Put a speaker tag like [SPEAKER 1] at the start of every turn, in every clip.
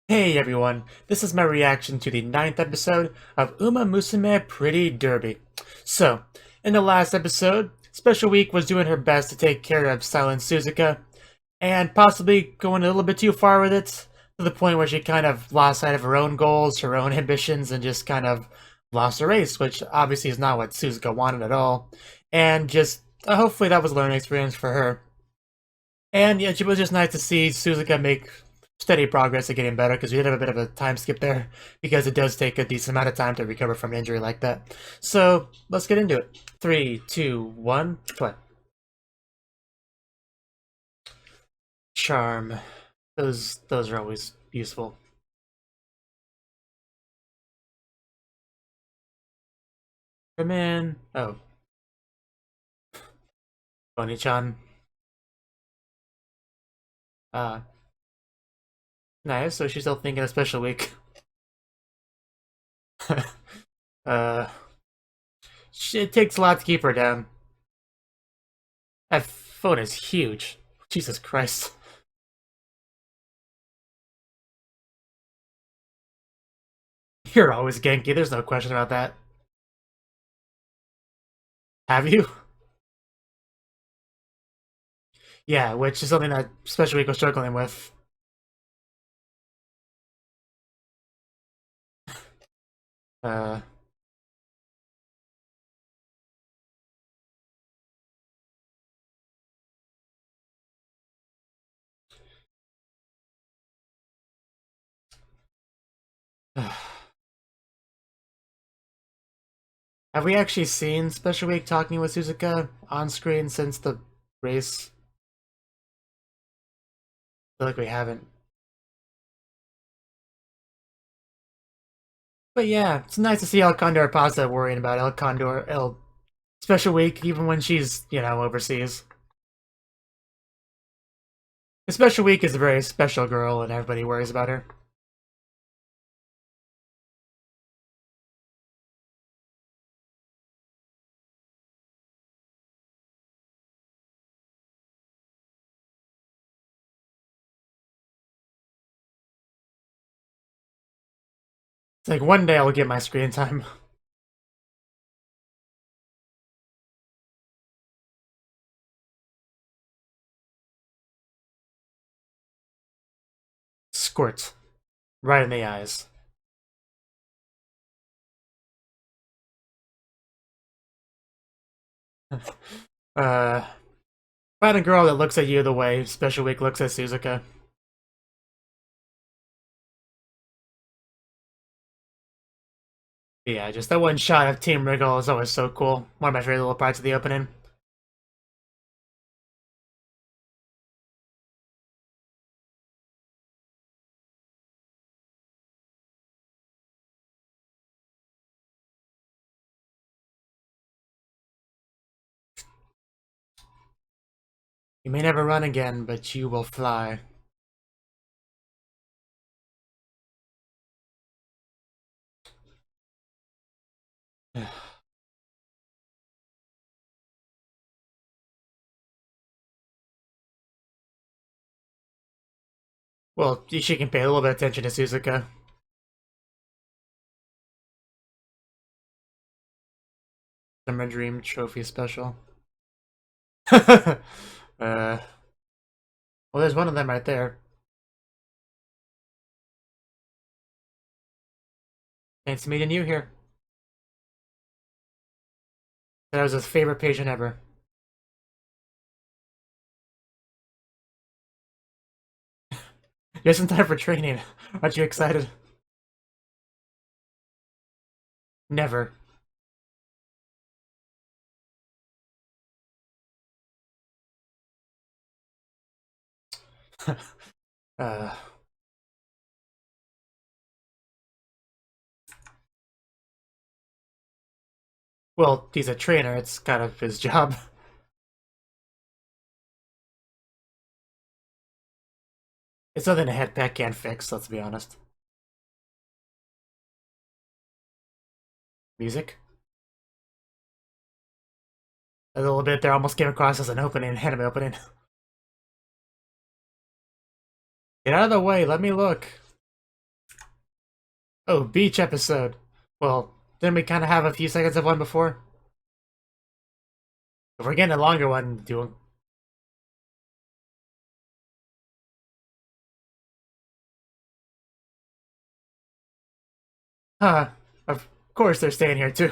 [SPEAKER 1] Hey everyone, this is my reaction to the ninth episode of Uma Musume Pretty Derby. So, in the last episode, Special Week was doing her best to take care of Silent Suzuka, and possibly going a little bit too far with it, to the point where she kind of lost sight of her own goals, her own ambitions, and just kind of lost the race, which obviously is not what Suzuka wanted at all. And just, hopefully that was a learning experience for her. And yeah, it was just nice to see Suzuka make steady progress at getting better, because we did have a bit of a time skip there, because it does take a decent amount of time to recover from an injury like that. So let's get into it. 3, 2, 1, play. Charm. Those are always useful. Come in. Oh. Bonnie-chan. Uh, nice, so she's still thinking of Special Week. uh, it takes a lot to keep her down. That phone is huge. Jesus Christ. You're always Genki, there's no question about that. Have you? Yeah, which is something that Special Week was struggling with. Uh, have we actually seen Special Week talking with Suzuka on screen since the race? I feel like we haven't. But yeah, it's nice to see El Condor Pasta worrying about El Condor, El Special Week, even when she's, overseas. The Special Week is a very special girl, and everybody worries about her. It's like one day I will get my screen time. Squirt. Right in the eyes. uh, Find a girl that looks at you the way Special Week looks at Suzuka. Yeah, just that one shot of Team Wriggle is always so cool. One of my favorite little parts of the opening. You may never run again, but you will fly. Well, she can pay a little bit of attention to Suzuka. Summer Dream Trophy Special. Well, there's one of them right there. Thanks to meeting you here. That was his favorite patient ever. Just in time for training. Aren't you excited? Never. uh, well, he's a trainer. It's kind of his job. It's nothing a head pack can't fix, let's be honest. Music? A little bit there almost came across as an opening, anime opening. Get out of the way, let me look. Oh, beach episode. Well, didn't we kind of have a few seconds of one before? If we're getting a longer one, doing. Huh. Of course they're staying here too.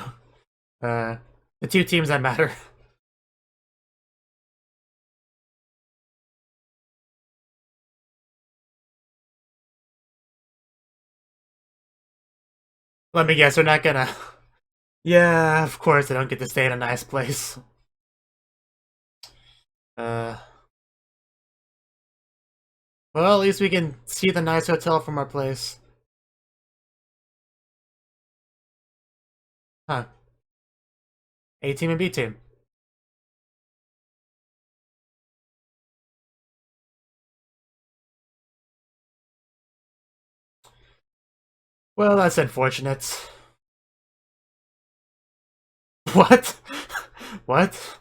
[SPEAKER 1] Uh, the two teams that matter. Let me guess, they're not gonna. Yeah, of course they don't get to stay in a nice place. Uh, well, at least we can see the nice hotel from our place. Huh. A team and B team. Well, that's unfortunate. What? What?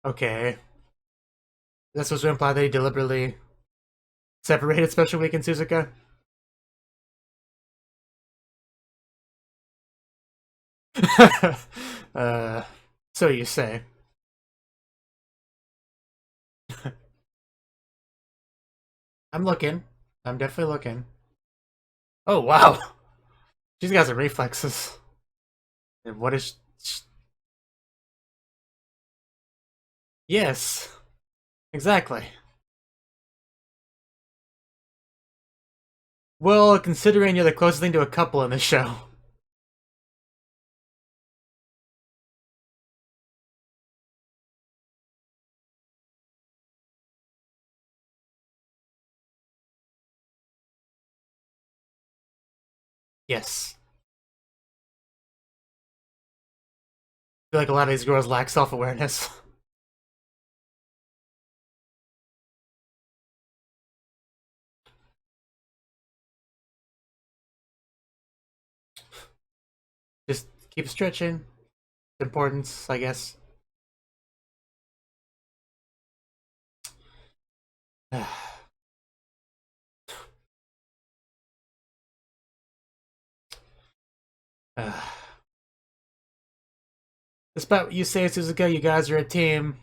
[SPEAKER 1] Okay. This was to imply that he deliberately separated Special Week and Suzuka? uh, so you say. I'm looking. I'm definitely looking. Oh, wow. She's got some reflexes. And what is... Yes. Exactly. Well, considering you're the closest thing to a couple in this show. Yes. I feel like a lot of these girls lack self-awareness. Just keep stretching. Importance, I guess. Despite what you say, Suzuka, you guys are a team.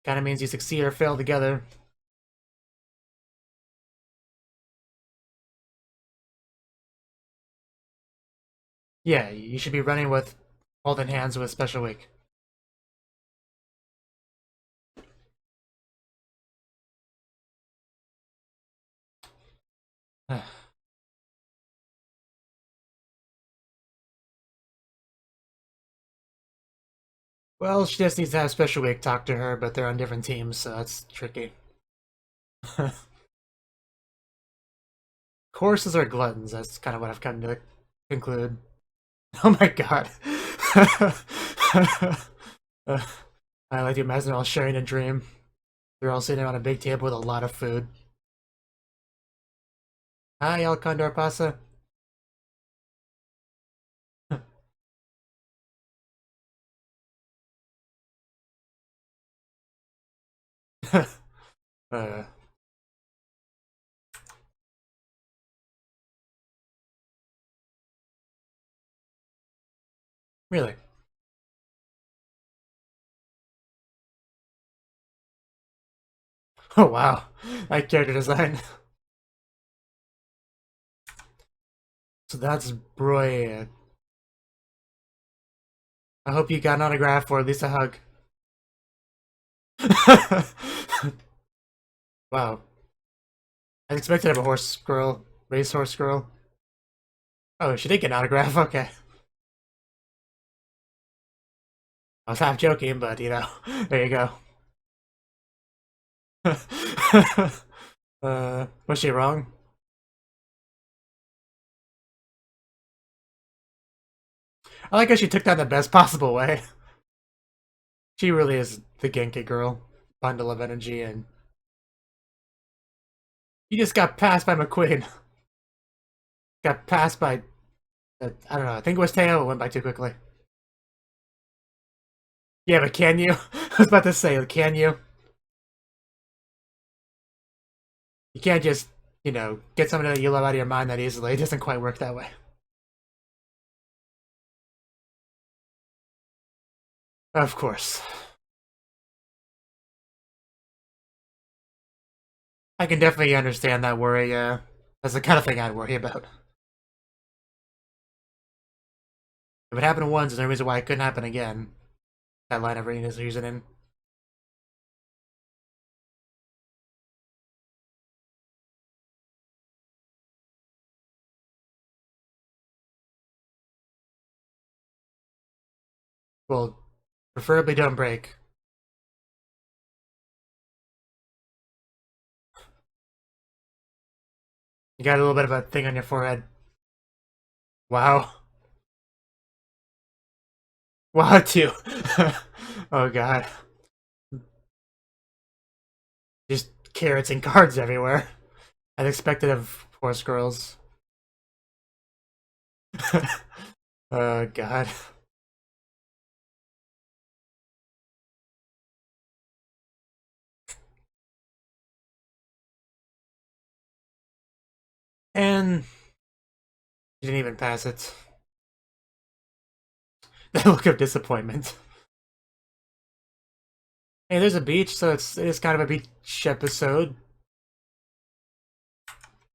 [SPEAKER 1] Kinda means you succeed or fail together. Yeah, you should be running with holding hands with Special Week. Well, she just needs to have Special Week talk to her, but they're on different teams, so that's tricky. Horses are gluttons, that's kind of what I've come to conclude. Oh my god. uh, I like to imagine they're all sharing a dream. They're all sitting on a big table with a lot of food. Hi, El Condor Pasa. uh, really? Oh wow, that character design. So that's Broy. I hope you got an autograph or at least a hug. Wow. I expected to have a horse girl, racehorse girl. Oh, she did get an autograph, okay. I was half joking, but you know, there you go. Was she wrong? I like how she took that in the best possible way. She really is the Genki girl. Bundle of energy, and you just got passed by McQueen. Got passed by, I don't know, I think it was Teo, it went by too quickly. Yeah, but can you? I was about to say, can you? You can't just, get something that you love out of your mind that easily. It doesn't quite work that way. Of course. I can definitely understand that worry, that's the kind of thing I'd worry about. If it happened once, there's no reason why it couldn't happen again. That line of reading is using in. Well, preferably don't break. You got a little bit of a thing on your forehead. Wow. Wow, too. Oh god. Just carrots and cards everywhere. I'd expected of horse girls. Oh god. And you didn't even pass it. That look of disappointment. Hey, there's a beach, so it's kind of a beach episode.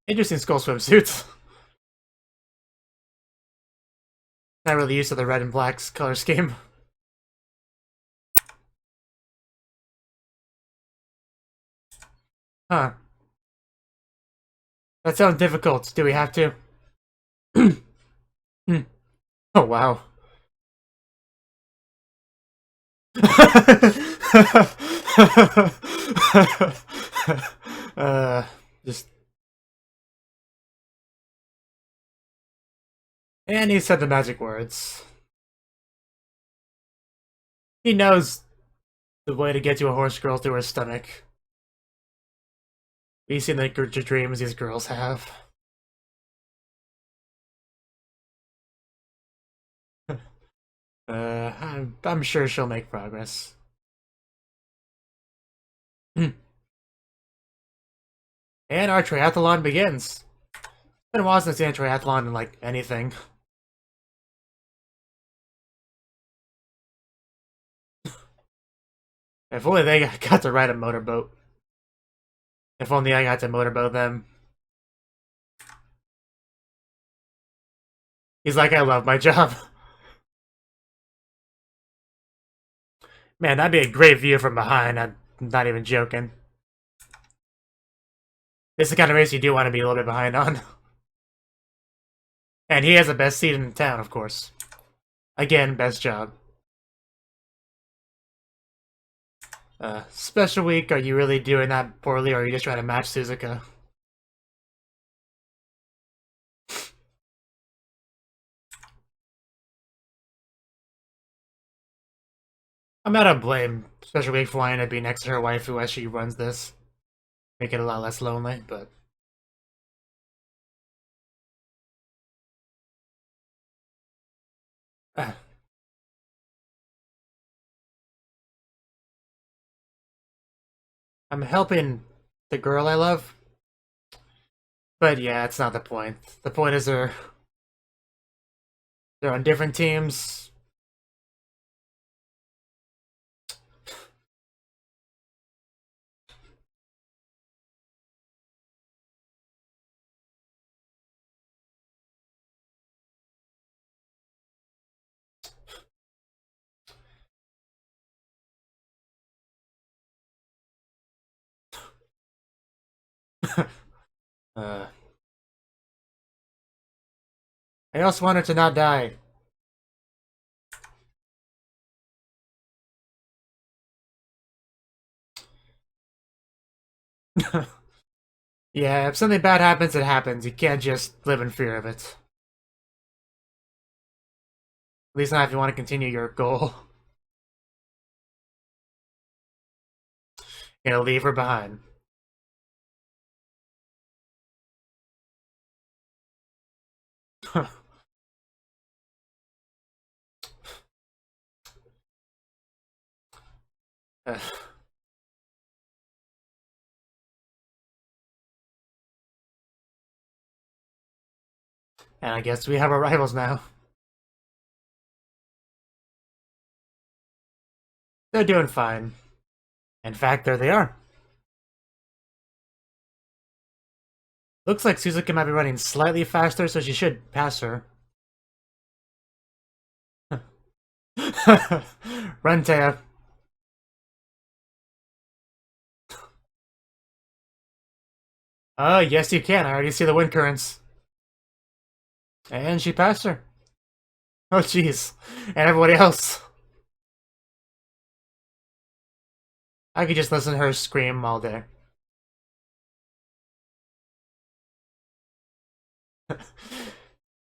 [SPEAKER 1] Interesting skull swimsuits. Not really used to the red and black color scheme. Huh. That sounds difficult. Do we have to? Hmm. Oh, wow. uh, just... And he said the magic words. He knows the way to get to a horse girl through her stomach. We've seen the dreams these girls have. I'm sure she'll make progress. And our triathlon begins. It's been a while since I've seen a triathlon in, like, anything. If only they got to ride a motorboat. If only I got to motorboat them. He's like, I love my job. Man, that'd be a great view from behind. I'm not even joking. This is the kind of race you do want to be a little bit behind on. And he has the best seat in town, of course. Again, best job. Special week, are you really doing that poorly, or are you just trying to match Suzuka? I'm not to blame Special Week for wanting to be next to her wife who actually runs this. Make it a lot less lonely, but... I'm helping the girl I love. But yeah, it's not the point. The point is they're on different teams. uh, I also want her to not die. Yeah, if something bad happens, it happens. You can't just live in fear of it. At least not if you want to continue your goal. You're gonna leave her behind. And I guess we have our rivals now. They're doing fine. In fact, there they are. Looks like Suzuki might be running slightly faster, so she should pass her. Run, Taya. Yes you can. I already see the wind currents. And she passed her. Oh, jeez. And everybody else. I could just listen to her scream all day.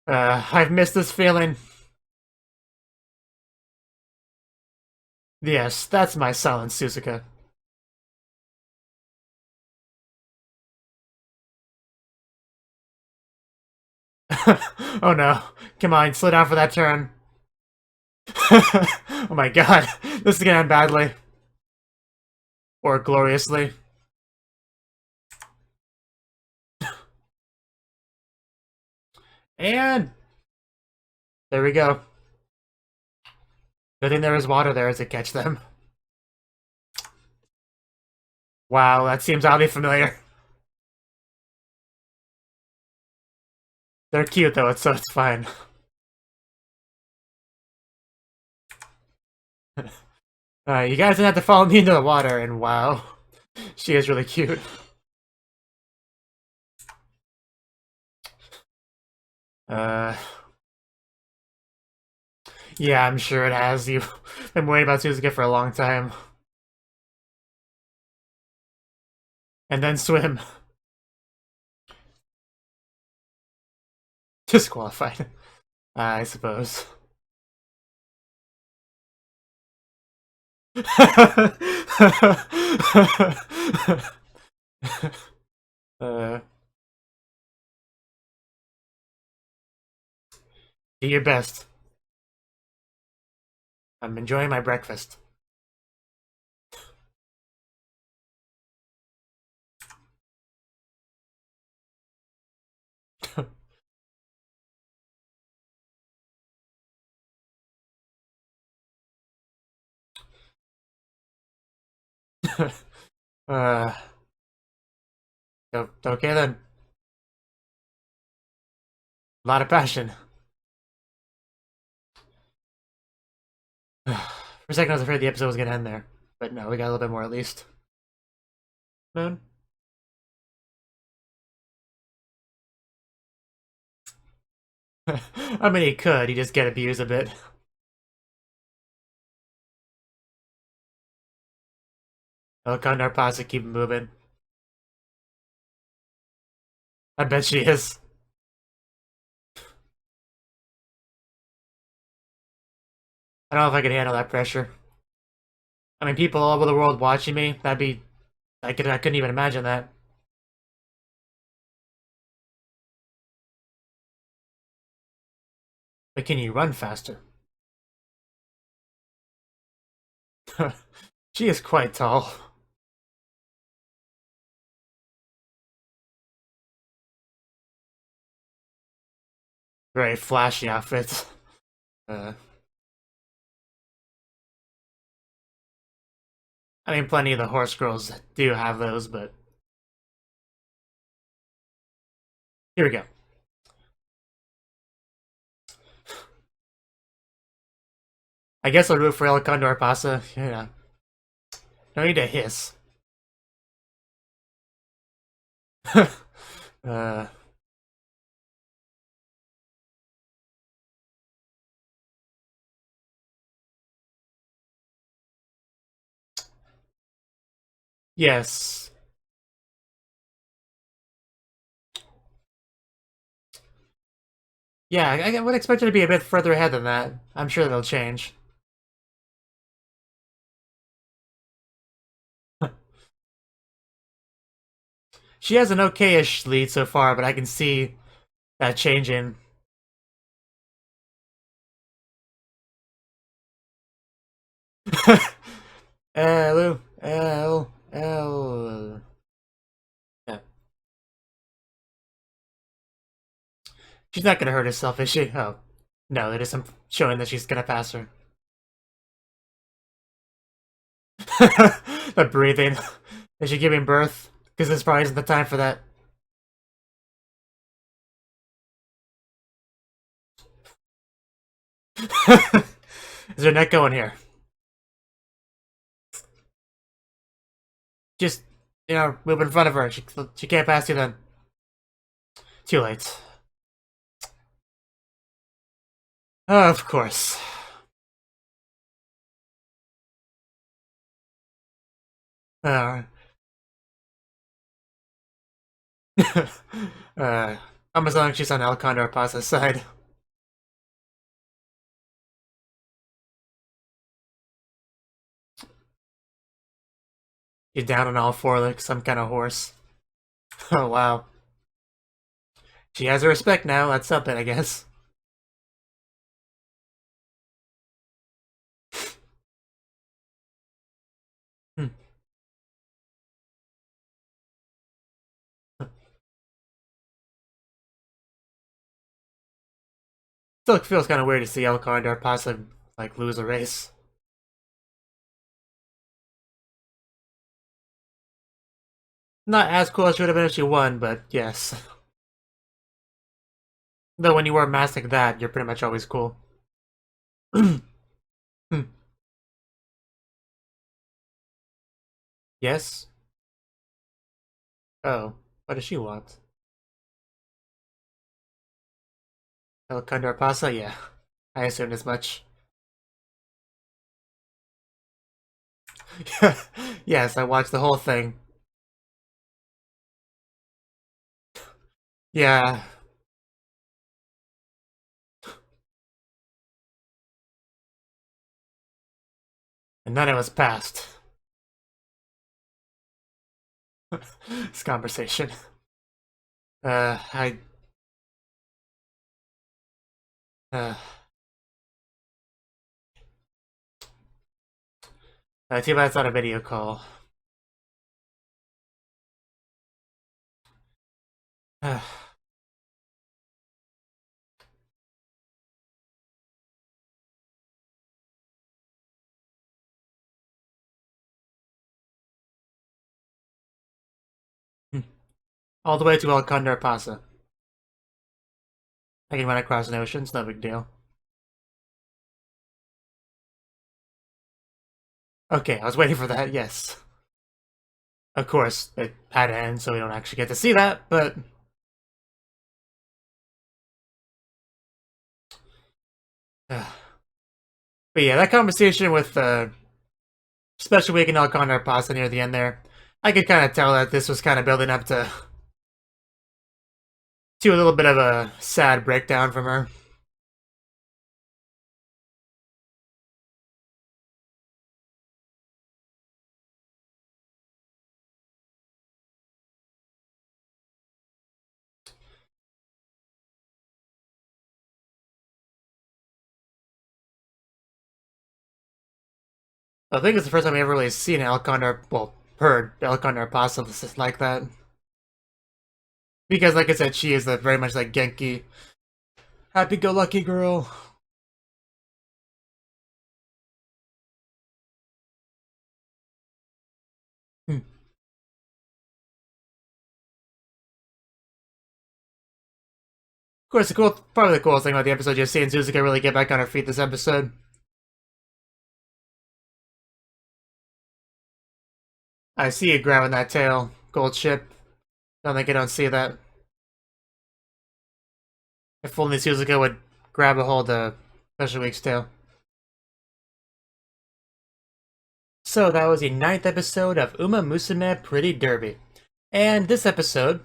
[SPEAKER 1] I've missed this feeling. Yes, that's my silent Suzuka. Oh no. Come on, slow down for that turn. Oh my god. This is gonna end badly. Or gloriously. And there we go. Good thing there is water there to catch them. Wow, that seems oddly familiar. They're cute though, so it's fine. You guys didn't have to follow me into the water, and wow. She is really cute. Yeah, I'm sure it has. You've been worried about Suzuki for a long time. And then swim. Disqualified. I suppose. Do your best. I'm enjoying my breakfast. uh, okay then. A lot of passion. For a second I was afraid the episode was gonna end there. But no, we got a little bit more at least. Moon? I mean, he could. He just get abused a bit. Elkondar Pasa keep moving. I bet she is. I don't know if I could handle that pressure. I mean, people all over the world watching me, that'd be... I couldn't even imagine that. But can you run faster? She is quite tall. Very flashy outfits. I mean, plenty of the horse girls do have those, but... Here we go. I guess I'll root for El Condor Pasa. Yeah. No need to hiss. uh... Yes. Yeah, I would expect her to be a bit further ahead than that. I'm sure they'll change. She has an okay-ish lead so far, but I can see that changing. L, L, L. Yeah. She's not gonna hurt herself, is she? Oh. No, it isn't showing that she's gonna pass her. The breathing. Is she giving birth? Because this probably isn't the time for that. Is her neck going here? Just, move in front of her. She can't pass you then. Too late. Of course. I'm assuming she's on Alcondor Pasa's side. You're down on all four like some kind of horse. Oh, wow. She has her respect now. That's something, I guess. Hmm. Still feels kind of weird to see Alcondor Pasa, like, lose a race. Not as cool as she would have been if she won, but yes. Though when you wear a mask like that, you're pretty much always cool. Yes? Oh, what does she want? Alcondor Pasa? Yeah. I assumed as much. Yes, I watched the whole thing. Yeah. And none of us passed. This conversation. I... too bad it's not a video call. All the way to Alcondor Pasa. I can run across an ocean, it's no big deal. Okay, I was waiting for that, yes. Of course, it had to end, so we don't actually get to see that, but... but yeah, that conversation with Special Week and Alcondor Pasa near the end there, I could kind of tell that this was kind of building up to a little bit of a sad breakdown from her. I think it's the first time I ever really seen Alcondor, well, heard Alcondor Pasa like that. Because, like I said, she is very much like Genki, happy-go-lucky girl. Of course, probably the coolest thing about the episode, just seeing Suzuka really get back on her feet this episode. I see you grabbing that tail, gold ship. Don't think I don't see that. If only Suzuka would grab a hold of Special Week's tail. So that was the 9th episode of Uma Musume Pretty Derby. And this episode,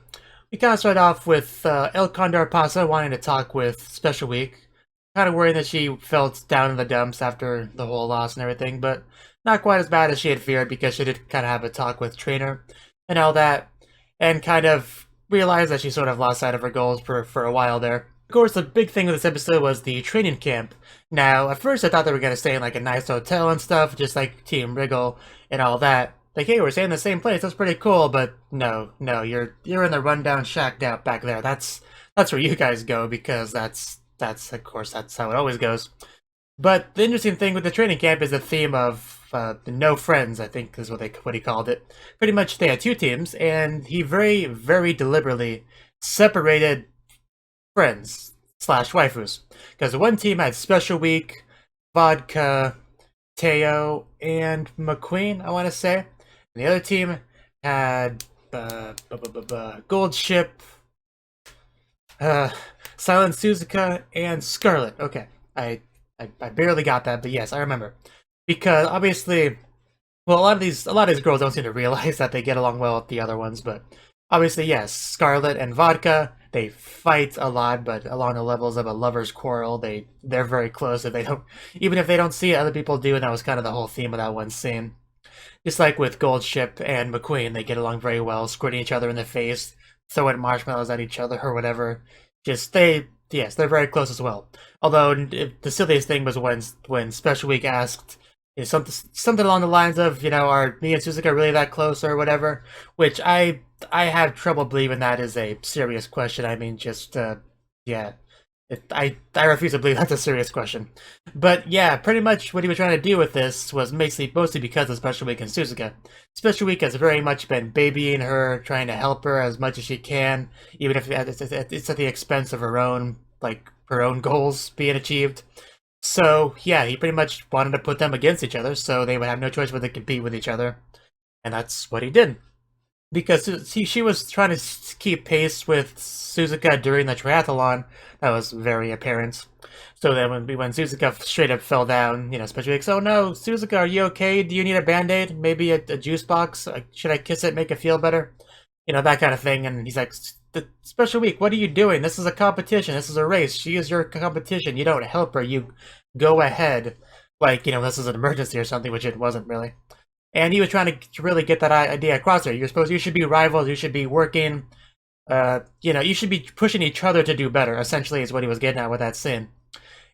[SPEAKER 1] we kind of start off with Alcondor Pasa wanting to talk with Special Week. Kind of worrying that she felt down in the dumps after the whole loss and everything, but not quite as bad as she had feared because she did kind of have a talk with Trainer and all that, and kind of realized that she sort of lost sight of her goals for a while there. Of course, the big thing with this episode was the training camp. Now, at first I thought they were going to stay in like a nice hotel and stuff, just like Team Wriggle and all that. Like, hey, we're staying in the same place, that's pretty cool, but no, you're in the rundown shack down back there. That's where you guys go, because that's of course, that's how it always goes. But the interesting thing with the training camp is the theme of no friends, I think is what he called it. Pretty much they had two teams, and he very, very deliberately separated friends slash waifus. Because one team had Special Week, Vodka, Teo, and McQueen, I want to say. And the other team had Gold Ship, Silent Suzuka, and Scarlet. Okay, I barely got that, but yes, I remember. Because obviously, well, a lot of these girls don't seem to realize that they get along well with the other ones, but obviously, yes, Scarlet and Vodka, they fight a lot, but along the levels of a lover's quarrel, they're very close. Even if they don't see it, other people do, and that was kind of the whole theme of that one scene. Just like with Gold Ship and McQueen, they get along very well, squirting each other in the face, throwing marshmallows at each other or whatever. Yes, they're very close as well. Although the silliest thing was when Special Week asked something along the lines of, are me and Suzuka really that close or whatever? Which I have trouble believing that is a serious question. I mean, I refuse to believe that's a serious question. But yeah, pretty much what he was trying to do with this was mostly because of Special Week and Suzuka. Special Week has very much been babying her, trying to help her as much as she can, even if it's at the expense of her own goals being achieved. So yeah, he pretty much wanted to put them against each other, so they would have no choice but to compete with each other, and that's what he did. Because she was trying to keep pace with Suzuka during the triathlon, that was very apparent. So then when Suzuka straight up fell down, Special Week's, oh no, Suzuka, are you okay? Do you need a band-aid? Maybe a juice box? Should I kiss it, make it feel better? That kind of thing. And he's like, Special Week, what are you doing? This is a competition. This is a race. She is your competition. You don't help her. You go ahead. Like, this is an emergency or something, which it wasn't really. And he was trying to really get that idea across there. You should be rivals. You should be working. You should be pushing each other to do better, essentially, is what he was getting at with that scene.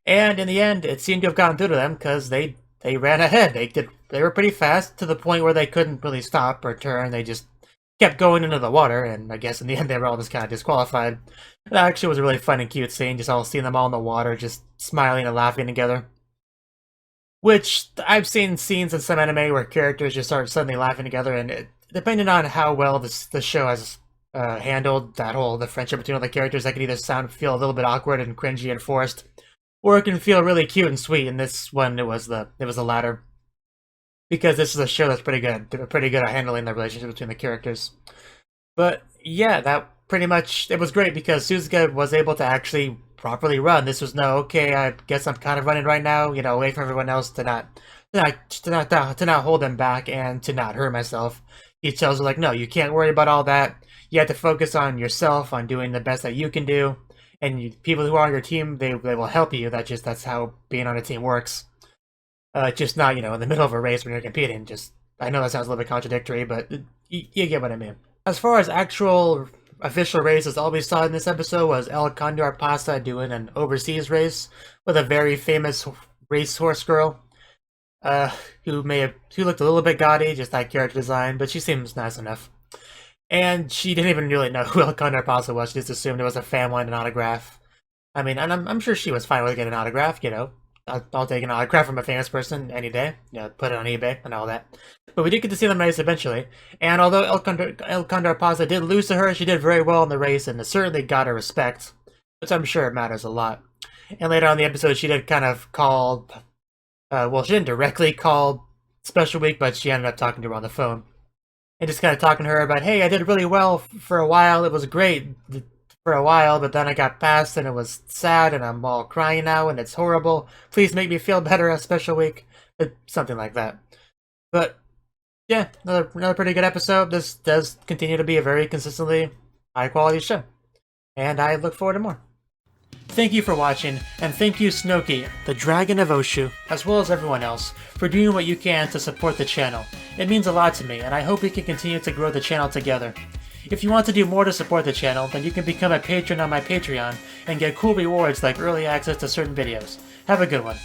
[SPEAKER 1] And in the end, it seemed to have gotten through to them because they ran ahead. They were pretty fast to the point where they couldn't really stop or turn. They just kept going into the water, and I guess in the end they were all just kind of disqualified. That actually was a really fun and cute scene, just all seeing them all in the water, just smiling and laughing together. Which, I've seen scenes in some anime where characters just start suddenly laughing together, and depending on how well the show has handled the friendship between all the characters, that can either feel a little bit awkward and cringy and forced, or it can feel really cute and sweet. And this one, it was the latter, because this is a show that's pretty good. They're pretty good at handling the relationship between the characters. But yeah, that pretty much, it was great because Suzuka was able to actually properly run. This was okay, I guess I'm kind of running right now, away from everyone else to not hold them back and to not hurt myself. He tells her, like, no, you can't worry about all that. You have to focus on yourself, on doing the best that you can do. And people who are on your team, they will help you. That's how being on a team works. Just not, in the middle of a race when you're competing. I know that sounds a little bit contradictory, but you get what I mean. As far as actual official races, all we saw in this episode was El Condor Pasa doing an overseas race with a very famous racehorse girl, who looked a little bit gaudy, just that character design, but she seems nice enough. And she didn't even really know who El Condor Pasa was. She just assumed it was a family and an autograph. I mean, and I'm sure she was fine with getting an autograph, I'll take an autograph from a famous person any day. Put it on eBay and all that. But we did get to see them race eventually. And although El Condor Pasa did lose to her, she did very well in the race and certainly got her respect, which I'm sure matters a lot. And later on in the episode, she did kind of call... she didn't directly call Special Week, but she ended up talking to her on the phone. And just kind of talking to her about, hey, I did really well for a while. It was great for a while, but then I got past and it was sad and I'm all crying now and it's horrible. Please make me feel better a Special Week. Something like that. But yeah, another pretty good episode. This does continue to be a very consistently high quality show. And I look forward to more. Thank you for watching, and thank you Cnouki, the Dragon of Oshu, as well as everyone else, for doing what you can to support the channel. It means a lot to me, and I hope we can continue to grow the channel together. If you want to do more to support the channel, then you can become a patron on my Patreon and get cool rewards like early access to certain videos. Have a good one.